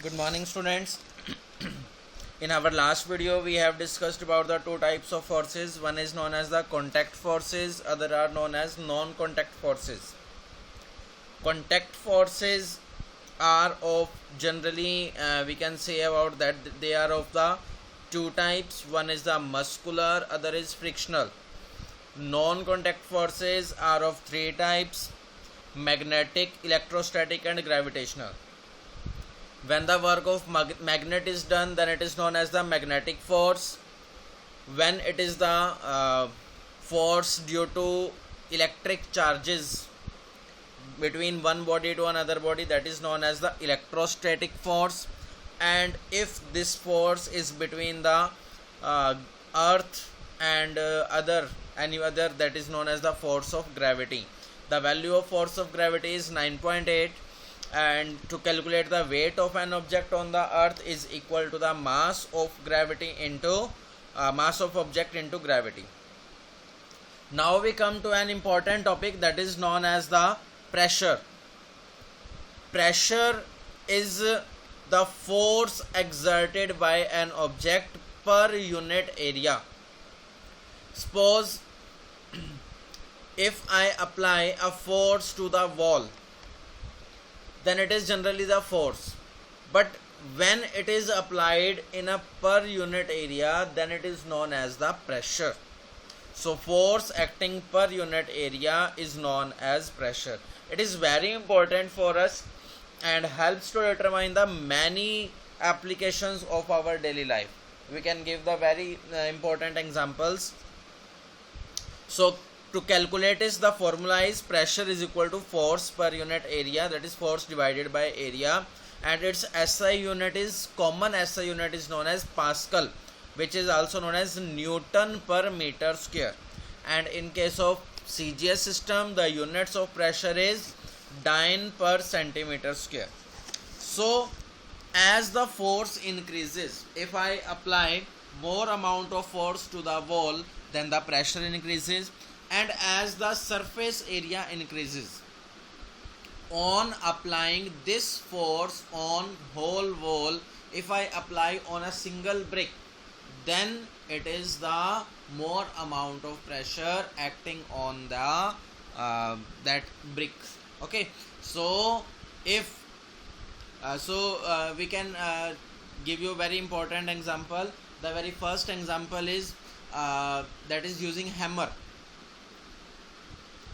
Good morning, students. In our last video we have discussed about the two types of forces. One is known as the contact forces, other are known as non-contact forces. Contact forces are of generally we can say about that they are of the two types. One is the muscular, other is frictional. Non-contact forces are of three types: magnetic, electrostatic and gravitational. When the work of magnet is done, then it is known as the magnetic force. When it is the force due to electric charges between one body to another body, that is known as the electrostatic force. And if this force is between the earth and any other, that is known as the force of gravity. The value of force of gravity is 9.8, and to calculate the weight of an object on the earth is equal to the mass of gravity into mass of object into gravity. Now we come to an important topic, that is known as the pressure. Pressure is the force exerted by an object per unit area. Suppose if I apply a force to the wall, then it is generally the force. But when it is applied in a per unit area, then it is known as the pressure. So force acting per unit area is known as pressure. It is very important for us and helps to determine the many applications of our daily life. We can give the very important examples. So to calculate is, the formula is pressure is equal to force per unit area, that is force divided by area, and its SI unit is, common SI unit is known as Pascal, which is also known as Newton per meter square. And in case of CGS system, the units of pressure is Dyne per centimeter square. So as the force increases, if I apply more amount of force to the wall, then the pressure increases. And as the surface area increases, on applying this force on whole wall, if I apply on a single brick, then it is the more amount of pressure acting on the that brick. Okay, so if we can give you a very important example. The very first example is that is using hammer.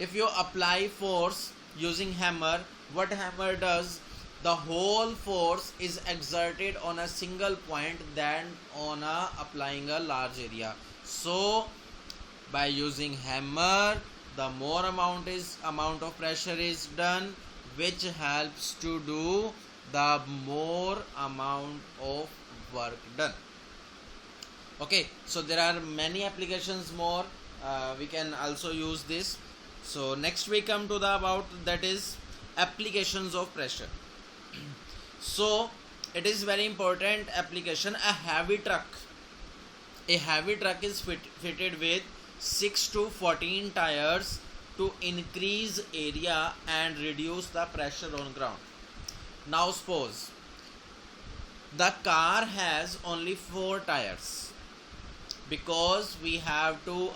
If you apply force using hammer, what hammer does, the whole force is exerted on a single point than on applying a large area. So by using hammer, the more amount of pressure is done, which helps to do the more amount of work done. Okay, so there are many applications more. We can also use this. So next we come to the about, that is applications of pressure. So it is very important application. A heavy truck is fitted with 6 to 14 tires to increase area and reduce the pressure on ground. Now suppose the car has only 4 tires, because we have to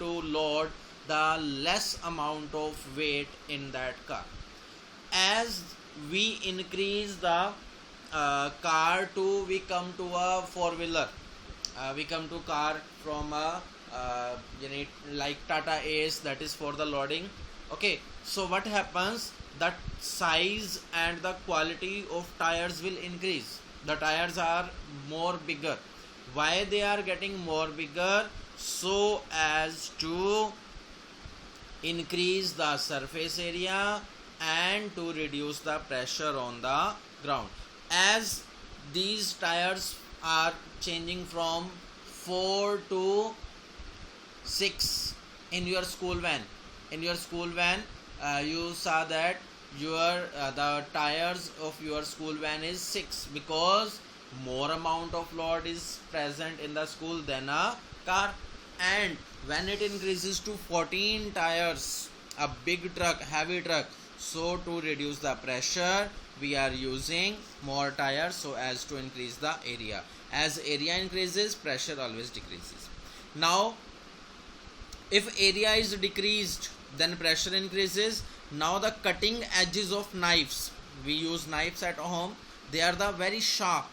load the less amount of weight in that car. As we increase the car to, we come to a four-wheeler, we come to car from a like Tata Ace, that is for the loading. Okay, so what happens, that size and the quality of tires will increase. The tires are more bigger. Why they are getting more bigger? So as to increase the surface area and to reduce the pressure on the ground. As these tires are changing from 4 to 6 in your school van, you saw that the tires of your school van is 6, because more amount of load is present in the school than a car. And when it increases to 14 tires, a big truck, heavy truck, So to reduce the pressure, we are using more tires so as to increase the area. As area increases, pressure always decreases. Now if area is decreased, then pressure increases. Now the cutting edges of knives, we use knives at home, they are the very sharp,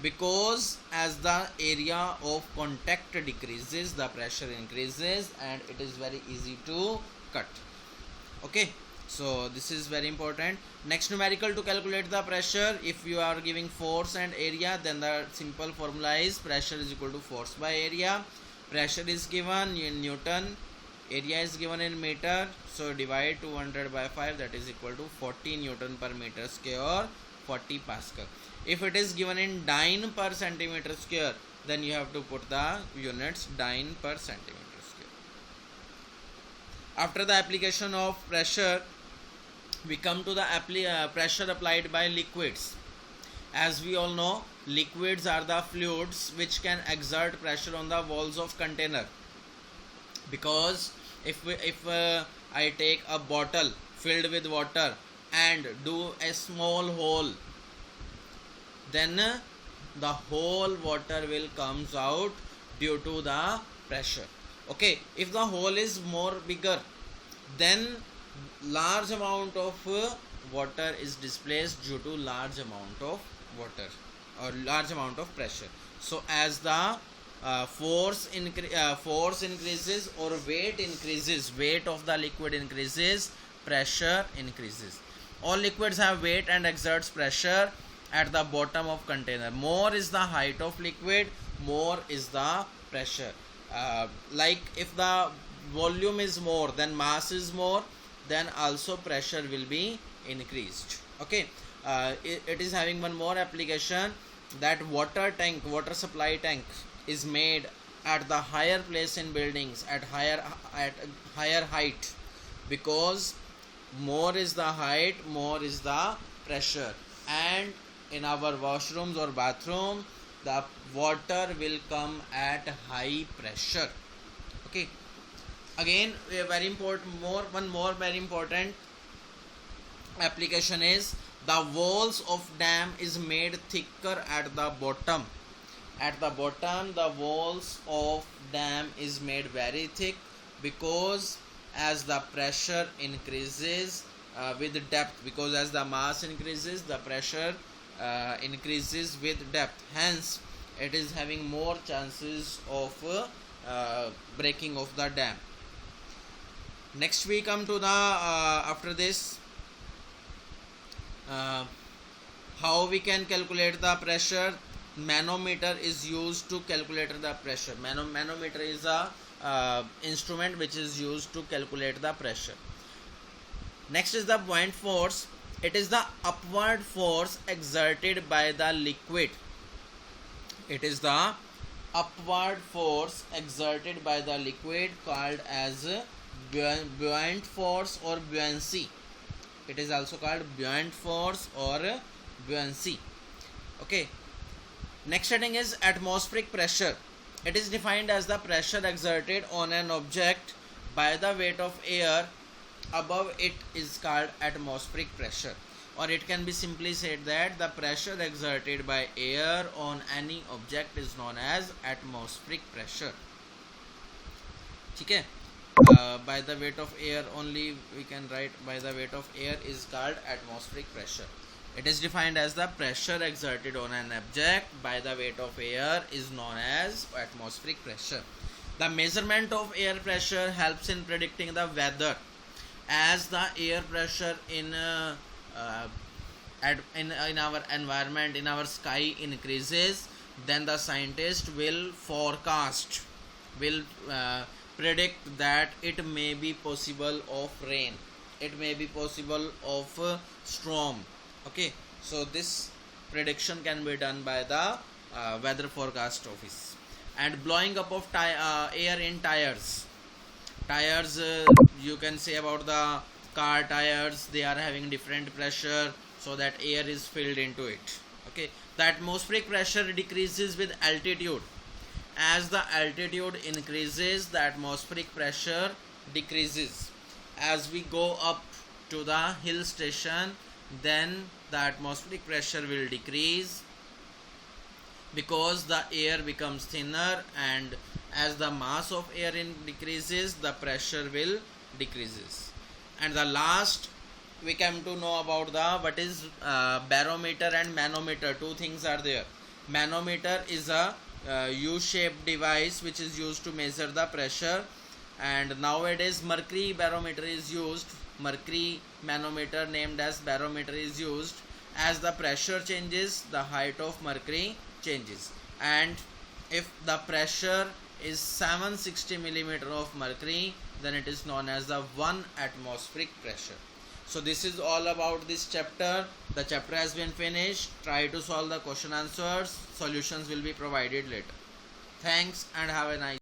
because as the area of contact decreases, the pressure increases and it is very easy to cut. Okay, so this is very important. Next numerical to calculate the pressure, if you are giving force and area, then the simple formula is pressure is equal to force by area. Pressure is given in Newton, area is given in meter, so divide 200 by 5, that is equal to 40 Newton per meter square or 40 Pascal. If it is given in dyne per centimeter square, then you have to put the units dyne per centimeter square. After the application of pressure, we come to the pressure applied by liquids. As we all know, liquids are the fluids which can exert pressure on the walls of container. Because if I take a bottle filled with water and do a small hole, then the whole water will comes out due to the pressure. Okay, if the hole is more bigger, then large amount of water is displaced due to large amount of water or large amount of pressure. So as the force increases or weight increases, weight of the liquid increases, pressure increases. All liquids have weight and exerts pressure at the bottom of container. More is the height of liquid, more is the pressure. Like if the volume is more, then mass is more, then also pressure will be increased. Okay, it is having one more application, that water supply tank is made at the higher place in buildings, at higher height, because more is the height, more is the pressure. And in our washrooms or bathroom, the water will come at high pressure. Okay, again very important, one more very important application is the walls of dam is made thicker at the bottom. At the bottom, the walls of dam is made very thick, because as the pressure increases with depth, because as the mass increases, the pressure increases with depth, hence it is having more chances of breaking of the dam. Next we come to the after this how we can calculate the pressure. Manometer is used to calculate the pressure. Manometer is a instrument which is used to calculate the pressure. Next is the buoyant force. It is the upward force exerted by the liquid. It is the upward force exerted by the liquid called as buoyant force or buoyancy. It is also called buoyant force or buoyancy. Okay. Next heading is atmospheric pressure. It is defined as the pressure exerted on an object by the weight of air above it is called atmospheric pressure. Or it can be simply said that the pressure exerted by air on any object is known as atmospheric pressure. Okay? By the weight of air only we can write by the weight of air is called atmospheric pressure. It is defined as the pressure exerted on an object by the weight of air is known as atmospheric pressure. The measurement of air pressure helps in predicting the weather. As the air pressure in our environment, in our sky increases, then the scientist will forecast, will predict that it may be possible of rain, it may be possible of storm. Okay, so this prediction can be done by the weather forecast office. And blowing up of air in tires. Tires, you can say about the car tires, they are having different pressure, so that air is filled into it. Okay, the atmospheric pressure decreases with altitude. As the altitude increases, the atmospheric pressure decreases. As we go up to the hill station, then the atmospheric pressure will decrease because the air becomes thinner, and as the mass of air decreases, the pressure will decreases. And the last we come to know about the what is barometer and manometer. Two things are there. Manometer is a U-shaped device which is used to measure the pressure, and nowadays mercury barometer is used. Mercury manometer, named as barometer, is used. As the pressure changes, the height of mercury changes, and if the pressure is 760 millimeter of mercury, then it is known as the 1 atmospheric pressure. So this is all about this chapter. The chapter has been finished. Try to solve the question answers. Solutions will be provided later. Thanks and have a nice